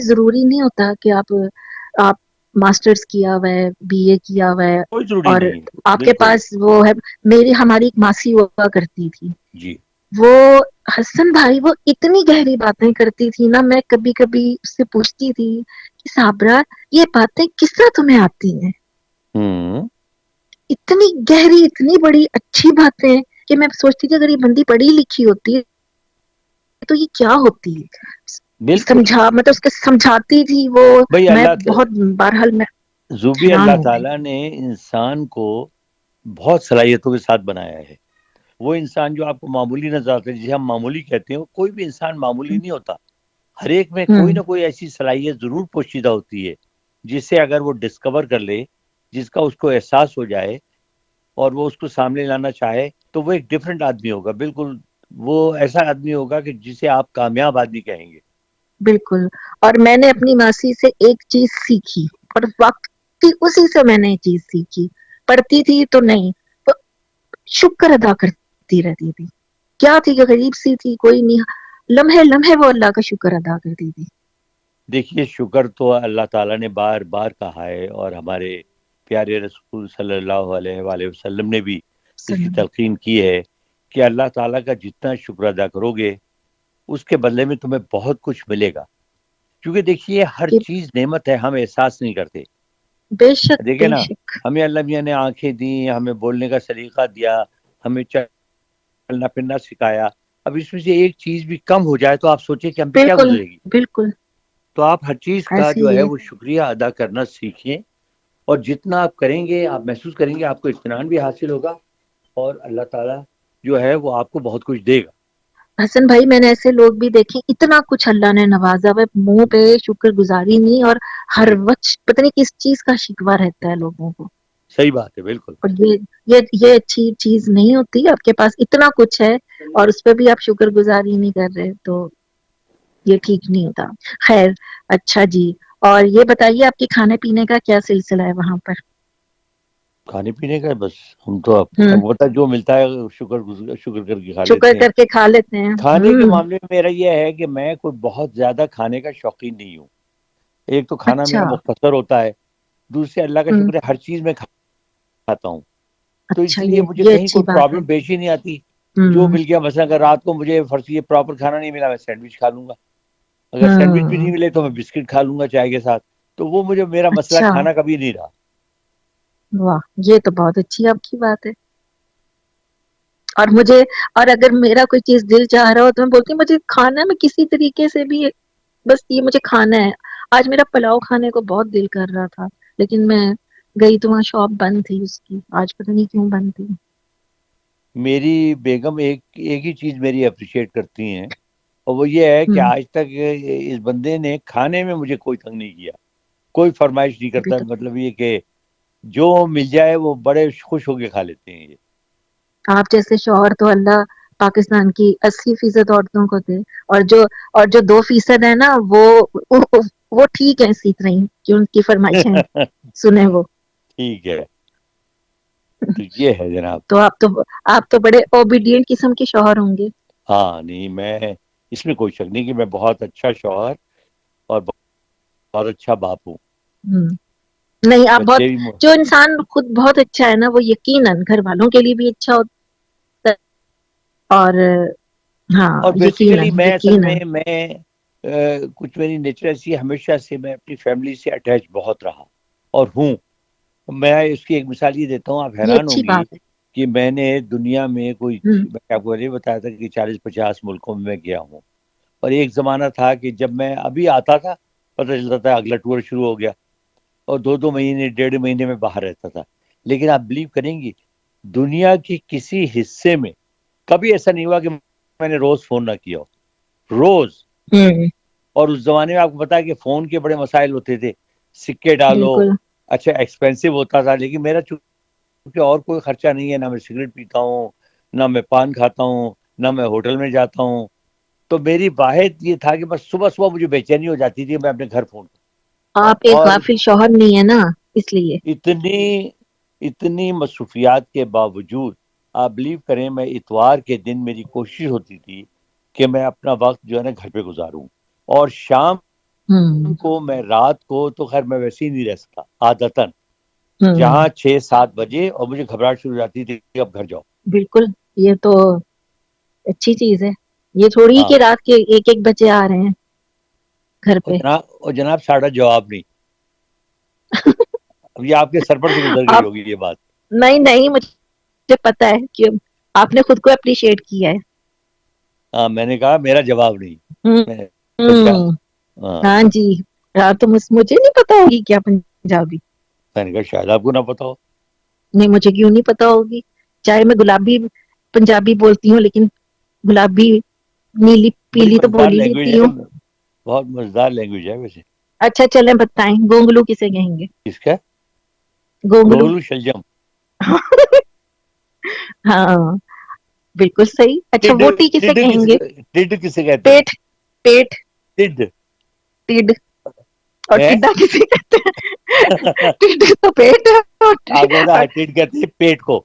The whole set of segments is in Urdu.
ضروری نہیں ہوتا کہ آپ ماسٹرز کیا ہوا ہے، بی اے کیا ہوا ہے کوئی ضروری اور نہیں ہے، آپ کے بالکل پاس وہ ہے. ہماری ایک ماسی ہوا کرتی تھی، جی. وہ حسن بھائی وہ اتنی گہری باتیں کرتی تھی نا. میں کبھی کبھی اس سے پوچھتی تھی کہ صابرہ یہ باتیں کس طرح تمہیں آتی ہیں؟ ہوں. اتنی گہری، اتنی بڑی اچھی باتیں کہ میں سوچتی تھی اگر یہ بندی پڑھی لکھی ہوتی ہے تو یہ کیا ہوتی ہے. بالکل مطلب اس کے سمجھاتی تھی وہ. بھائی. میں بہت بہرحال میں زوبی حیران اللہ ہو گئی. تعالیٰ نے انسان کو بہت صلاحیتوں کے ساتھ بنایا ہے. وہ انسان جو آپ کو معمولی نظر آتا ہے، جسے ہم معمولی کہتے ہیں، کوئی بھی انسان معمولی نہیں ہوتا. ہر ایک میں کوئی نہ کوئی ایسی صلاحیت ضرور پوشیدہ ہوتی ہے جسے اگر وہ ڈسکور کر لے، جس کا اس کو احساس ہو جائے اور وہ اس کو سامنے لانا چاہے، تو وہ ایک ڈیفرنٹ آدمی ہوگا. بالکل وہ ایسا آدمی ہوگا کہ جسے آپ کامیاب آدمی کہیں گے. بالکل. اور میں نے اپنی ماسی سے ایک چیز سیکھی اور وقت کی اسی سے میں نے یہ چیز سیکھی. پڑھتی تھی تو نہیں، تو شکر ادا کرتی رہتی تھی. کیا تھی کہ غریب سی تھی، کوئی نہیں، لمحے لمحے وہ اللہ کا شکر ادا کرتی تھی. دیکھیے شکر تو اللہ تعالیٰ نے بار بار کہا ہے، اور ہمارے پیارے رسول صلی اللہ علیہ وآلہ وسلم نے بھی اس کی تلقین کی ہے کہ اللہ تعالیٰ کا جتنا شکر ادا کرو گے اس کے بدلے میں تمہیں بہت کچھ ملے گا. کیونکہ دیکھیے ہر چیز نعمت ہے، ہم احساس نہیں کرتے. بے شک دیکھیں بے نا، شک. ہمیں اللہ میاں نے آنکھیں دیں، ہمیں بولنے کا سلیقہ دیا، ہمیں چلنا پھرنا سکھایا. اب اس میں سے ایک چیز بھی کم ہو جائے تو آپ سوچیں کہ ہم پہ کیا بالکل گزرے گی. بالکل تو آپ ہر چیز کا ایسے جو ہی ہے وہ شکریہ ادا کرنا سیکھیں، اور جتنا آپ کریں گے آپ محسوس کریں گے آپ کو اطمینان بھی حاصل ہوگا، اور اللہ تعالیٰ جو ہے وہ آپ کو بہت کچھ دے گا. حسن بھائی میں نے ایسے لوگ بھی دیکھے اتنا کچھ اللہ نے نوازا ہوا ہے، منہ پہ شکر گزاری نہیں، اور ہر وقت پتہ نہیں کس چیز کا شکوہ رہتا ہے لوگوں کو. صحیح بات ہے، بالکل. اور یہ اچھی چیز نہیں ہوتی. آپ کے پاس اتنا کچھ ہے اور اس پہ بھی آپ شکر گزاری نہیں کر رہے تو یہ ٹھیک نہیں ہوتا. خیر اچھا جی. اور یہ بتائیے آپ کے کھانے پینے کا کیا سلسلہ ہے وہاں پر؟ کھانے پینے کا بس ہم تو ہوں اب ہوتا جو ملتا ہے شکر کر کے کھا شکر لیتے ہیں. کر کے کھا لیتے ہیں. کھانے کے معاملے میں میرا یہ ہے کہ میں کوئی بہت زیادہ کھانے کا شوقین نہیں ہوں. ایک تو کھانا اچھا. میرا مختصر ہوتا ہے، دوسرے اللہ کا ہوں شکر ہے ہر چیز میں کھاتا ہوں. تو اس اچھا لیے مجھے یہ کہیں اچھی کوئی بات ہے. پرابلم پیش ہی نہیں آتی. جو ہوں مل گیا، مثلا اگر رات کو مجھے فرض یہ پراپر کھانا نہیں ملا میں سینڈوچ کھا لوں گا. اگر سینڈوچ بھی ہوں نہیں ملے تو میں بسکٹ کھا لوں گا چائے کے ساتھ. تو وہ مجھے میرا مسئلہ اچھا. کھانا کبھی نہیں رہا. واہ یہ تو بہت اچھی آپ کی بات ہے. اور اگر میرا کوئی چیز دل چاہ رہا ہو تو میں بولتی ہوں مجھے کھانا میں کسی طریقے سے بھی، بس یہ مجھے کھانا ہے. آج میرا پلاؤ کھانے کو بہت دل کر رہا تھا لیکن میں گئی تو وہاں شاپ بند تھی اس کی. آج پتہ نہیں کیوں بند تھی. میری بیگم ایک ہی چیز میری اپریشیٹ کرتی ہیں، اور وہ یہ ہے کہ ہوں آج تک اس بندے نے کھانے میں مجھے کوئی تنگ نہیں کیا، کوئی فرمائش نہیں ابھی کرتا. تو مطلب یہ کہ جو مل جائے وہ بڑے خوش ہو کے کھا لیتے ہیں. یہ آپ جیسے شوہر تو اللہ پاکستان کی 80% عورتوں کو دے. اور جو 2% ہے نا وہ ٹھیک ہے اسی طرح ہی کہ ان کی فرمائشیں سنیں وہ. ٹھیک ہے. تو یہ ہے جناب. تو آپ تو بڑے اوبیڈینٹ قسم کے شوہر ہوں گے. ہاں نہیں، میں اس میں کوئی شک نہیں کہ میں بہت اچھا شوہر اور بہت اچھا باپ ہوں. نہیں آپ بچے بہت، بھی جو انسان خود بہت اچھا ہے نا وہ یقیناً گھر والوں کے لیے بھی اچھا ہوتا ہے. اور ہاں اور بیسیکلی یقیناً میں اصل یقیناً میں کچھ میری نیچر ایسی ہے، ہمیشہ سے میں اپنی فیملی سے اٹیچ بہت رہا اور ہوں. میں اس کی ایک مثال یہ دیتا ہوں، آپ یہ حیران اچھی ہوں گی بات ہے. کہ میں نے دنیا میں کوئی، ہوں میں آپ کو یہ بتایا تھا کہ 40-50 ملکوں میں گیا ہوں. اور ایک زمانہ تھا کہ جب میں ابھی آتا تھا پتہ چلتا تھا اگلا ٹور شروع ہو گیا، اور 2 مہینے 1.5 مہینے میں باہر رہتا تھا. لیکن آپ بلیو کریں گی دنیا کے کسی حصے میں کبھی ایسا نہیں ہوا کہ میں نے روز فون نہ کیا ہو، روز. ہوں اور اس زمانے میں آپ کو پتا ہے کہ فون کے بڑے مسائل ہوتے تھے، سکے ڈالو. بالکل. اچھا ایکسپینسو ہوتا تھا، لیکن میرا چونکہ اور کوئی خرچہ نہیں ہے، نہ میں سگریٹ پیتا ہوں، نہ میں پان کھاتا ہوں، نہ میں ہوٹل میں جاتا ہوں. تو میری واحد یہ تھا کہ بس صبح صبح مجھے بے چینی ہو جاتی تھی، میں اپنے گھر فون. آپ ایک اور غافل شوہر نہیں ہے نا اس لیے. اتنی مصروفیات کے باوجود آپ بلیو کریں میں اتوار کے دن میری کوشش ہوتی تھی کہ میں اپنا وقت جو ہے نا گھر پہ گزاروں، اور شام کو میں رات کو تو خیر میں ویسے ہی نہیں رہ سکتا عادتاً، ہوں، جہاں 6-7 بجے اور مجھے گھبراہٹ شروع ہو جاتی تھی کہ اب گھر جاؤ. بالکل یہ تو اچھی چیز ہے. یہ تھوڑی ہاں کہ رات کے 1-1 بجے آ رہے ہیں گھر پہ. اور جناب ساڑھا جواب نہیں. اب یہ آپ کے سر پر سے گزر گئی آپ ہوگی یہ بات. نہیں مجھے پتا ہے کہ آپ نے خود کو اپریشیٹ کیا ہے. ہاں میں نے کہا میرا جواب نہیں. ہوں میں ہوں ہاں ہاں جی. تو مجھے نہیں پتا ہوگی کیا پنجابی. میں نے کہا شاید آپ کو نہ پتا ہو. نہیں مجھے کیوں نہیں پتا ہوگی. چاہے میں گلابی پنجابی بولتی ہوں لیکن گلابی نیلی بڑی پیلی تو مزیدار بول ہی لینگویج لیتی ہے، ہوں. بہت مزیدار لینگویج ہے ویسے. اچھا چلیں بتائیں گونگلو کسے کہیں گے؟ کس کا؟ گونگلو. گوگلو شلجم. ہاں بالکل صحیح. اچھا ٹڈ ووٹی کسے ٹڈ کہیں گے؟ ٹڈ کسے کہتے ہیں؟ پیٹ پیٹ ٹڈ ٹڈ. اور ہے ٹڈا کسے کہتے ہیں؟ ٹڈ تو پیٹ ہے. آپ کو پتا ہے ٹڈ کہتے ہیں پیٹ کو.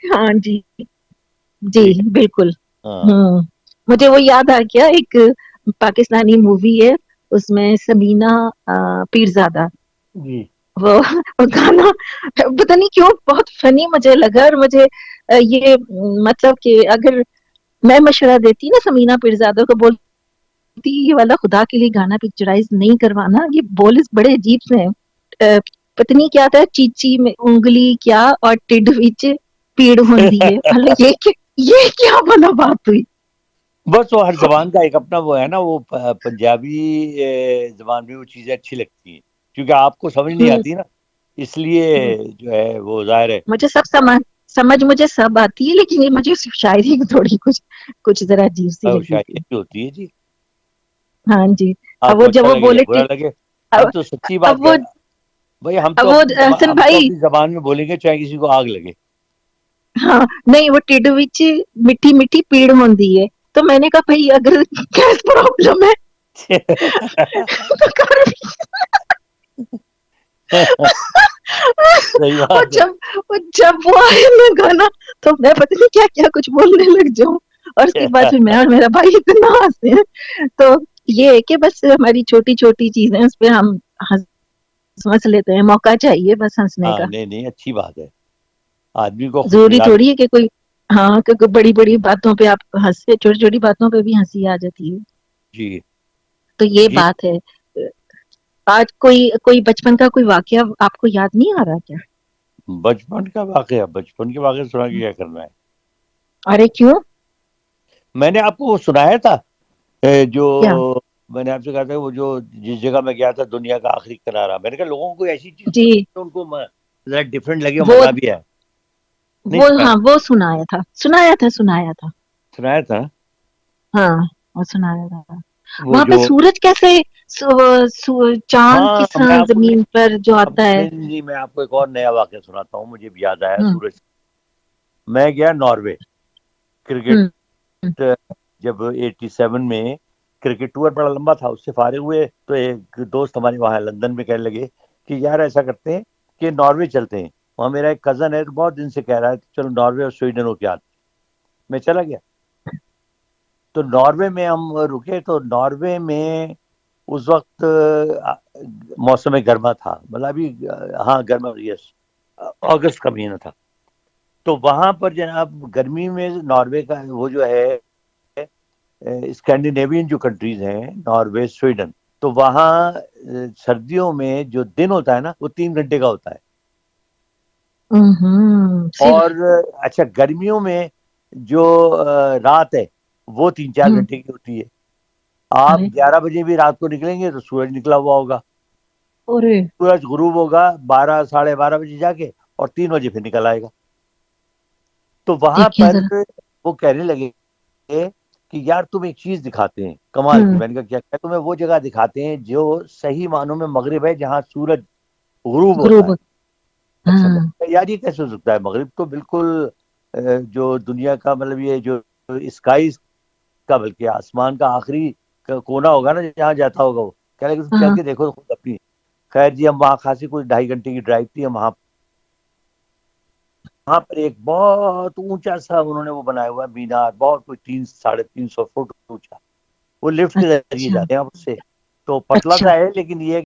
ہاں جی جی ٹھیک ہے. بالکل. ہاں مجھے وہ یاد آ گیا ایک پاکستانی مووی ہے اس میں سمینا پیرزادہ جی وہ گانا پتہ نہیں کیوں بہت فنی مجھے لگا. اور مجھے یہ مطلب کہ اگر میں مشورہ دیتی نا سمینا پیرزادہ کو بولتی یہ والا خدا کے لیے گانا پکچرائز نہیں کروانا. یہ بول بڑے عجیب سے ہیں. پتنی کیا تھا چیچی میں انگلی کیا اور ٹڈ وچ پیڑ ہوندی ہے. مطلب یہ کیا بنا بات ہوئی. بس وہ ہر زبان کا ایک اپنا وہ ہے نا. وہ پنجابی زبان میں وہ چیزیں اچھی لگتی ہیں کیونکہ آپ کو سمجھ نہیں ہوں، آتی نا، اس لیے ہوں. جو ہے وہ ظاہر ہے. مجھے سمجھ مجھے سب آتی ہے لیکن یہ مجھے شاعری تھوڑی کچھ ذرا عجیب سی لگی شاید تھی. بھی ہوتی ہے جی. ہاں جی. آپ اب کو وہ اچھا جب وہ لگے یا بولے برا لگے، اب ہم تو سچی بات اب کہہ وہ رہے ہیں بھائی. اب وہ حسن ہم تو بھائی اپنی زبان میں بولیں گے چاہے کسی کو آگ لگے. ہاں نہیں وہ ٹڈ وچ میٹھی میٹھی پیڑ ہوندی ہے. تو میں نے کہا بھائی اگر گیس پرابلم ہے تو کر صحیح اور بات ہے. جب وہ آئے نا گانا تو میں پتہ نہیں کیا کیا کچھ بولنے لگ جاؤں. اور اس کے بعد پھر میں اور میرا بھائی اتنا ہنسے ہیں. تو یہ ہے کہ بس ہماری چھوٹی چھوٹی چیزیں اس پہ ہم ہنس لیتے ہیں. موقع چاہیے بس ہنسنے ہاں کا. نہیں نہیں اچھی بات ہے. آدمی کو خوش ضروری مزاج. تھوڑی ہے کہ کوئی ہاں کیونکہ بڑی بڑی باتوں پہ آپ ہنستے چھوٹی چھوٹی باتوں پہ بھی ہنسی آ جاتی ہے. جی تو یہ جی بات ہے. آج کوئی بچپن کا کوئی واقعہ آپ کو یاد نہیں آ رہا کیا؟ بچپن کا واقعہ، بچپن کے واقعہ سنا کے کیا کرنا ہے. ارے کیوں؟ میں نے آپ کو وہ سنایا تھا جو کیا؟ میں نے آپ سے کہا تھا وہ جو جس جگہ میں گیا تھا دنیا کا آخری کنارہ. میں نے کہا لوگوں کو ایسی چیز جی ان کو ذرا ڈفرینٹ لگے اور وہ مزہ بھی ہے. نہیں وہ سنایا؟ ہاں وہ سنایا تھا سنایا تھا. سنایا تھا. ہاں وہ سنایا تھا. وہ وہاں پہ جو سورج کیسے چاند ہاں کس طرح میں آپ کو زمین پر جو آتا ہے. نہیں میں آپ کو ایک اور نیا واقعہ سناتا ہوں. مجھے بھی یاد آیا ہوں سورج. میں گیا ناروے کرکٹ. ہوں جب 87 میں کرکٹ ٹور بڑا لمبا تھا اس سے فارغ ہوئے تو ایک دوست ہمارے وہاں لندن میں کہنے لگے کہ یار ایسا کرتے ہیں کہ ناروے چلتے ہیں. وہاں میرا ایک کزن ہے بہت دن سے کہہ رہا ہے چلو ناروے اور سویڈن ہو کے آتے. میں چلا گیا. تو ناروے میں ہم رکے تو ناروے میں اس وقت موسم گرما تھا. مطلب ابھی ہاں گرما یس اگست کا مہینہ تھا. تو وہاں پر جناب گرمی میں ناروے کا وہ جو ہے اسکینڈینیوین جو کنٹریز ہیں ناروے سویڈن تو وہاں سردیوں میں جو دن ہوتا ہے نا وہ 3 گھنٹے کا ہوتا ہے. صرف اور اچھا گرمیوں میں جو رات ہے وہ 3-4 ہوں گھنٹے کی ہوتی ہے. آپ ارے 11 بجے بھی رات کو نکلیں گے تو سورج نکلا ہوا ہوگا. ارے سورج غروب ہوگا 12-12:30 بجے جا کے اور 3 بجے پھر نکل آئے گا. تو وہاں دیکھیں پر ذرا. وہ کہنے لگے کہ یار تم ایک چیز دکھاتے ہیں کمال کی. ہوں میں نے کہا کیا؟ تمہیں وہ جگہ دکھاتے ہیں جو صحیح معنوں میں مغرب ہے جہاں سورج غروب ہوتا ہے. اچھا ہاں یار یہ کیسے ہو سکتا ہے؟ مغرب تو بالکل جو دنیا کا مطلب یہ جو اسکائز کا بلکہ آسمان کا آخری کونا ہوگا نا جہاں جاتا ہوگا وہ کہہ لگے تم چل ہاں کے دیکھو خود اپنی. خیر جی ہم وہاں خاصی کچھ 2.5 گھنٹے کی ڈرائیو تھی. ہم وہاں پر ایک بہت اونچا سا انہوں نے وہ بنایا ہوا ہے مینار. بہت کوئی 300-350 فٹ اونچا. وہ لفٹ کے ذریعے اچھا جاتے ہیں آپ اس سے. تو پتلا اچھا سا ہے لیکن یہ